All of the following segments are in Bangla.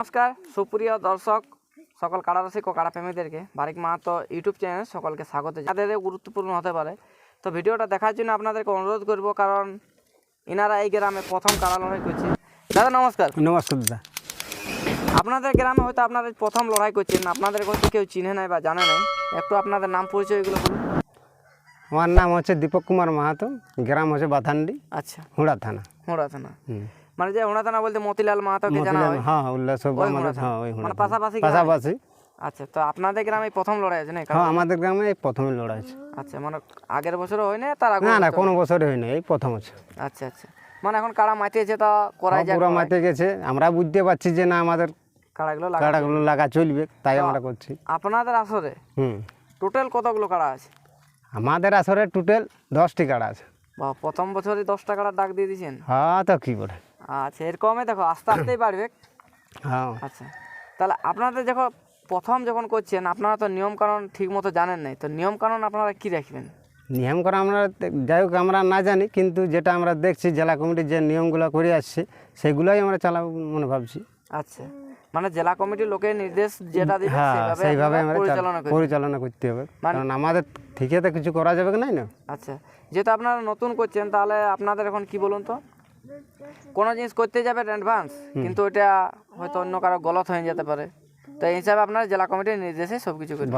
নমস্কার সুপ্রিয় দর্শক সকল কাড়ারসিক ও কাড়া প্রেমীদেরকে বারিক মাহাতো ইউটিউব চ্যানেল সকলকে স্বাগত। যাদের গুরুত্বপূর্ণ হতে পারে তো ভিডিওটা দেখার জন্য আপনাদেরকে অনুরোধ করব, কারণ ইনারা এই গ্রামে প্রথম কাড়া লড়াই করছে। দাদা নমস্কার। নমস্কার দাদা। আপনাদের গ্রামে হয়তো আপনাদের প্রথম লড়াই করছেন, আপনাদের হয়তো কেউ চিনে নাই বা জানে নাই, একটু আপনাদের নাম পরিচয় এগুলো বলুন। আমার নাম হচ্ছে দীপক কুমার মাহাতো, গ্রাম হচ্ছে বাথান্ডি, আচ্ছা, হুড়া থানা। হুড়া থানা মানে যে হুড়া থানা বলতে মতিলাল মাহাতোকে জানা হয়? হ্যাঁ, উল্লাস মানে পাশাপাশি। পাশাপাশি। আচ্ছা, তো আপনাদের গ্রামে প্রথম লড়াই আছে না? হ্যাঁ, আমাদের গ্রামে এই প্রথমে লড়াই আছে। আচ্ছা, মানে আগের বছরও হয় না? তার আগে? না না, কোনো বছরে হয় না, এই প্রথম আছে। আচ্ছা আচ্ছা, মানে এখন কাড়া মাতিয়েছে তা করাই যায়? পুরো মাঠে গেছে, আমরা বুঝতে পারছি যে না আমাদের কাড়াগুলো লাগা চলবে, তাই আমরা করছি। আপনাদের আসরে টোটাল কতগুলো কাড়া আছে? আমাদের আসরে টোটাল 10টি কাড়া আছে। বা প্রথম বছরই 10টা কাড়া ডাক দিয়ে দিয়েছেন? হ্যাঁ, তো কি করে। আচ্ছা, এরকমই দেখো আস্তে আস্তেই বাড়বে। হ্যাঁ। আচ্ছা, তাহলে আপনাদের যখন করছেন আপনারা তো নিয়ম কানুন ঠিক মতো জানেন নাই, তো নিয়ম কানুন আপনারা কি রাখবেন? নিয়ম করা আমরা যাই হোক আমরা না জানি, কিন্তু যেটা আমরা দেখছি জেলা কমিটির যে নিয়মগুলো করে আসছে সেগুলোই আমরা চালাবো মনে ভাবছি। আচ্ছা, মানে জেলা কমিটির লোকের নির্দেশ যেটা দিবে সেইভাবে আমরা পরিচালনা করতে হবে, কারণ আমাদের থেকে তো কিছু করা যাবে না। আচ্ছা, যেহেতু আপনারা নতুন করছেন তাহলে আপনাদের এখন কি বলুন তো, কোনো জিনিস করতে যাবেন অ্যাডভান্স, কিন্তু ওইটা হয়তো অন্য কারো গলত হয়ে যেতে পারে, তো এই হিসাবে আপনারা জেলা কমিটির নির্দেশে সব কিছু করবেন।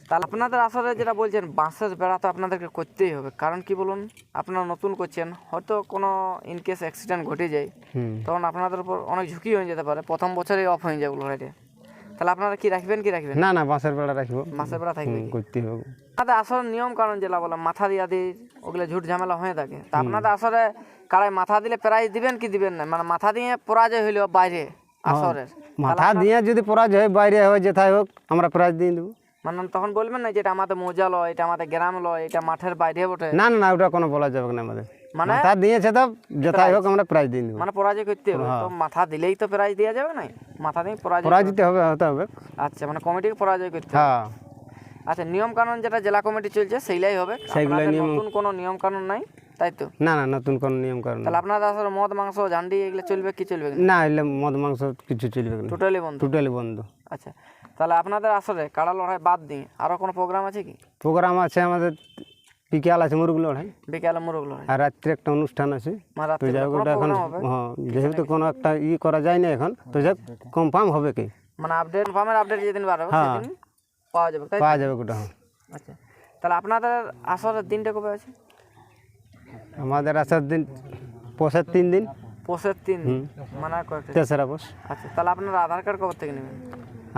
তাহলে আপনাদের আসলে যেটা বলছেন বাঁশের বেড়া তো আপনাদেরকে করতেই হবে, কারণ কি বলুন, আপনারা নতুন করছেন, হয়তো কোনো ইনকেস অ্যাক্সিডেন্ট ঘটে যায় তখন আপনাদের উপর অনেক ঝুঁকি হয়ে যেতে পারে, প্রথম বছরেই অফ হয়ে যাবে লড়াইটা। তাহলে আপনারা কি রাখবেন? না না, বাঁশের বেড়া রাখবো, বাঁশের বেড়া থাকবে, করতে হবে। আপনাদের আসলে নিয়ম কারণ যেটা বলে মাথা দিয়া দিয়ে ওগুলো ঝুট ঝামেলা হয়ে থাকে, তা আপনাদের আসলে কারায় মাথা দিলে প্রাইজ দিবেন কি দিবেন না? মানে মাথা দিয়ে পরাজয় হইলো বাইরে আসরের, মাথা দিয়ে যদি পরাজয় হয় বাইরে হয় যেথায় হোক আমরা প্রাইজ দিয়ে দেবো। মানে তখন বলবেন না যেটা আমাদের মৌজা লয়, এটা আমাদের গ্রাম লয়, এটা মাঠের বাইরে বটে? না না, ওটা কোনো বলা যাবে না আমাদের, মানে মাথা দিয়েছে তো যেথায় হোক আমরা প্রাইজ দিয়ে দেবো। মানে পরাজয় করতে হবে, তো মাথা দিলেই তো প্রাইজ দেওয়া যাবে না? মাথা দিয়ে পরাজয় দিতে হবে, হতে হবে। আচ্ছা, মানে কমিটিকে পরাজয় করতে হবে। হ্যাঁ। আচ্ছা, নিয়ম কানুন যেটা জেলা কমিটি চলছে সেইলাই হবে, নতুন কোনো নিয়ম কানুন নাই, তাই তো? না না, নতুন কোনো নিয়ম কানুন। তাহলে আপনাদের আসলে মদ মাংস ঝান্ডি এগুলো চলবে কি চলবে না? এলে মদ মাংস কিছু চলবে না, টোটালি বন্ধ। টোটালি বন্ধ। আচ্ছা, তাহলে আপনাদের আসলে কাড়া লড়াই বাদ দিয়ে আরো কোনো প্রোগ্রাম আছে কি? প্রোগ্রাম আছে আমাদের, বিকাল আছে মুরগ লড়াই, বিকালে মুরগ লড়াই, আর রাত্রে একটা অনুষ্ঠান আছে। তো যাই হোক এখন যেহেতু কোনো একটা করা যায় না এখন, তো যাই কনফার্ম হবে কি, মানে আপডেট যেদিন বার হবে সেদিন পাওয়া যাবে ওটা। আচ্ছা, তাহলে আপনাদের আসরের দিনটা কবে আছে? আমাদের আসার দিন পৌষের 3 দিন। পৌষের 3 দিন মানে কয়েকটা? তেসরা পৌষ। আচ্ছা, তাহলে আপনারা আধার কার্ড কবে থেকে নেবেন?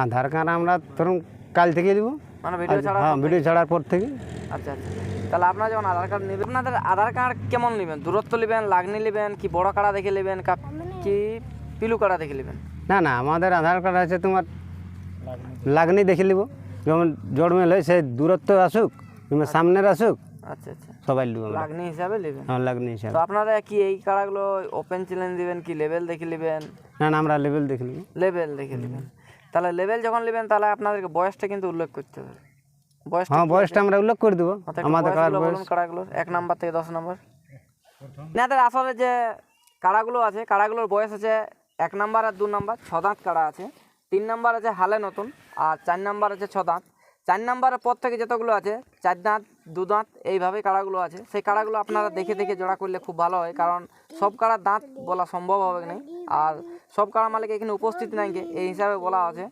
আধার কার্ড আমরা ধরুন কাল থেকে দেবো, মানে ভিডিও ছাড়ার পর থেকে। আচ্ছা আচ্ছা, তাহলে আপনারা যখন আধার কার্ড নেবেন, আপনাদের আধার কার্ড কেমন নেবেন? দূরত্ব নেবেন, লাগনি নেবেন, কি বড় কাড়া দেখে নেবেন, কি পিলু কাড়া দেখে নেবেন? না না, আমাদের আধার কার্ড আছে তোমার লাগনি দেখে নিব, যেমন জড়মেল হয় সে দূরত্ব আসুক কিংবা সামনের আসুক। আচ্ছা আচ্ছা, সবাই নেব, লাগনি হিসাবে নেবেন। হ্যাঁ, লাগনি হিসাবে। তো আপনারা কি এই কাড়াগুলো ওপেন চ্যালেঞ্জ দিবেন কি লেভেল দেখে নেবেন? না না, আমরা লেভেল দেখে নেব। লেভেল দেখে নেবেন। তাহলে লেভেল যখন নেবেন তাহলে আপনাদেরকে বয়সটা কিন্তু উল্লেখ করতে হবে। বয়সটা আমরা উল্লেখ করে দেবো। আমাদের কাড়াগুলো 1 নাম্বার থেকে 10 নাম্বার। আপনাদের আসলে যে কাড়াগুলো আছে, কাড়াগুলোর বয়স আছে 1 নাম্বার আর 2 নাম্বার, 6 দাঁত কাড়া আছে। 3 নাম্বার আছে হালে নতুন, আর 4 নাম্বার আছে 6 দাঁত। 4 নাম্বারের পর থেকে যতগুলো আছে 4 দাঁত 2 দাঁত এইভাবে কাড়াগুলো আছে। সেই কাড়াগুলো আপনারা দেখে দেখে জোড়া করলে খুব ভালো হয়, কারণ সব কাড়ার দাঁত বলা সম্ভব হবে না, আর সব কাড়া মালিক এখানে উপস্থিত নাই, এই হিসাবে বলা আছে।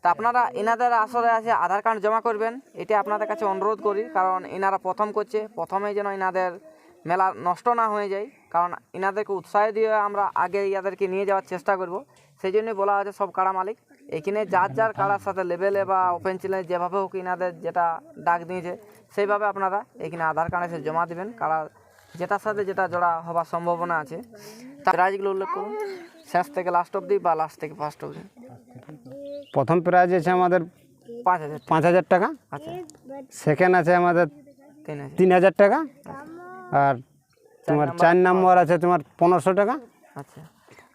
তা আপনারা এনাদের আসলে আছে আধার কার্ড জমা করবেন, এটা আপনাদের কাছে অনুরোধ করি, কারণ এনারা প্রথম করছে, প্রথমেই যেন এনাদের মেলা নষ্ট না হয়ে যায়, কারণ এনাদেরকে উৎসাহ দিয়ে আমরা আগে ইয়াদেরকে নিয়ে যাওয়ার চেষ্টা করব। সেই জন্যই বলা আছে সব কাড়া মালিক এখানে যার যার কাড়ার সাথে লেভেলে বা ওপেন চ্যালেঞ্জ যেভাবে হোক এনাদের যেটা ডাক দিয়েছে সেইভাবে আপনারা এখানে আধার কার্ড এসে জমা দেবেন, কাড়ার যেটার সাথে যেটা জোড়া হবার সম্ভাবনা আছে। তার প্রাইজগুলো উল্লেখ করুন, শেষ থেকে লাস্ট অবধি বা লাস্ট থেকে ফার্স্ট অবধি। প্রথম প্রাইজ আছে আমাদের 5,000 টাকা। আচ্ছা, সেকেন্ড আছে আমাদের 3,000 টাকা, আর তোমার 4 নম্বর আছে তোমার 1,500 টাকা। আচ্ছা,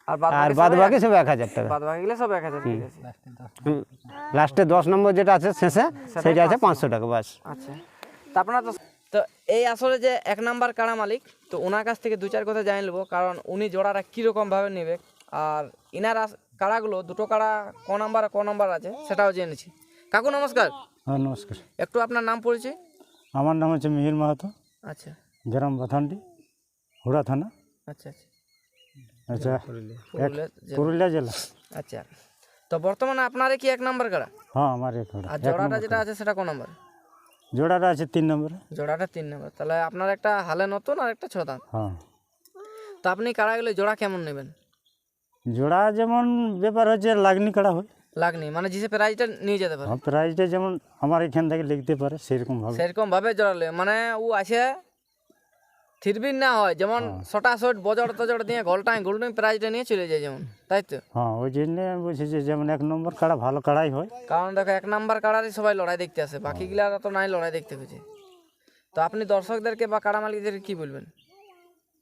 আর বাদ বাকি সব 1,000 টাকা। বাদ বাকি সব 1,000 টাকা। লাস্টে 10 নম্বর যেটা আছে শেষে সেটা আছে 500 টাকা বাস। আচ্ছা, তা আপনারা তো এই আসলে যে 1 নাম্বার কাড়া মালিক, তো ওনার কাছ থেকে 2-4 কথা জানিয়ে নেবো, কারণ উনি জোড়াটা কীরকমভাবে নেবে, আর কাড়াগুলো দুটো কাড়া ক নাম্বার আছে সেটাও জেনেছি। কাকু নমস্কার, হ্যাঁ নমস্কার, একটু আপনার নাম পরিচয়। আমার নাম হচ্ছে মিহির মাহাতো, আচ্ছা গ্রাম বাথানডি, হুড়া থানা, আচ্ছা আচ্ছা আচ্ছা পুরুলিয়া জেলা। পুরুলিয়া জেলা। আচ্ছা, তো বর্তমানে আপনারে কি 1 নাম্বার কাড়া? হ্যাঁ আমার এক ঘোড়া। আর জোড়াটা যেটা আছে সেটা ক নাম্বার? জোড়াটা আছে 3 নম্বরে। জোড়াটা 3 নাম্বার। তাহলে আপনার একটা হালে নতুন আর একটা 6 দাঁত। হ্যাঁ, তো আপনি কাড়াগুলো জোড়া কেমন নেবেন? জোড়া যেমন ব্যাপার হচ্ছে লাগনি কাড়া হয়। লাগনি মানে যে প্রাইজটা নিয়ে যেতে পারে হ্যাঁ, প্রাইসটা যেমন আমার এখান থেকে লিখতে পারে সেরকম ভাবে। সেরকম ভাবে জোড়ালে মানে ও আছে থিরবিন না হয়, যেমন শটা শট বজড় তজড় দিয়ে গোলটাই প্রাইজটা নিয়ে চলে যায় যেমন, তাই তো? হ্যাঁ, ওই জন্য বলছি যে যেমন 1 নম্বর কাড়া ভালো কাড়াই হয়। কারণ দেখো 1 নাম্বার কাড়ারই সবাই লড়াই দেখতে আসে, বাকিগুলারা তো নাই লড়াই দেখতে খুঁজে। তো আপনি দর্শকদেরকে বা কাড়া মালিকদেরকে কি বলবেন?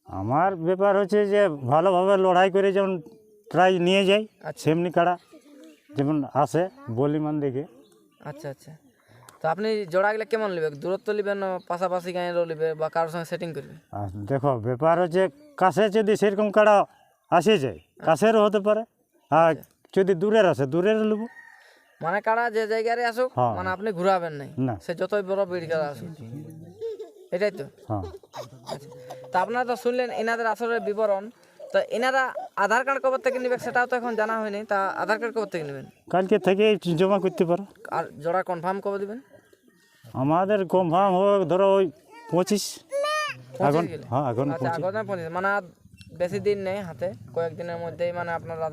আমার ব্যাপার হচ্ছে যে ভালোভাবে লড়াই করে যেমন প্রাইজ নিয়ে যাই, আচ্ছা। সেমনি কাড়া যেমন আসে বলিমান দেখে। আচ্ছা আচ্ছা, তো আপনি জোড়াগুলো কেমন নেবেন? দূরত্ব নেবেন না পাশাপাশি গাঁয়েরও নেবে বা কারোর সঙ্গে সেটিং করবে? আর দেখো ব্যাপার হচ্ছে কাছে যদি সেরকম কাড়া আসে যায় কাছেরও হতে পারে, আর যদি দূরের আসে দূরের নেব। মানে কাড়া যে জায়গায় আসুক, হ্যাঁ। মানে আপনি ঘুরাবেন নাই, না। সে যতই বড় বিড়ি কাড়া আসুক, এটাই তো? হ্যাঁ, তা আপনারা তো শুনলেন এনাদের আসলে বিবরণ। তো এনারা আধার কার্ড কবে থেকে নেবে সেটাও তো এখন জানা হয়নি, তা আধার কার্ড কবে থেকে নেবেন? কালকে থেকে জমা করতে পারো। আর জোড়া কনফার্ম কবে দিবেন? আমাদের কনফার্ম হোক ধরো ওই 25 এখন। গেলে? হ্যাঁ এখন আচ্ছা, 25। আগত 25 মানে আর বেশি দিন নেই হাতে, কয়েকদিনের মধ্যেই মানে আপনার আধার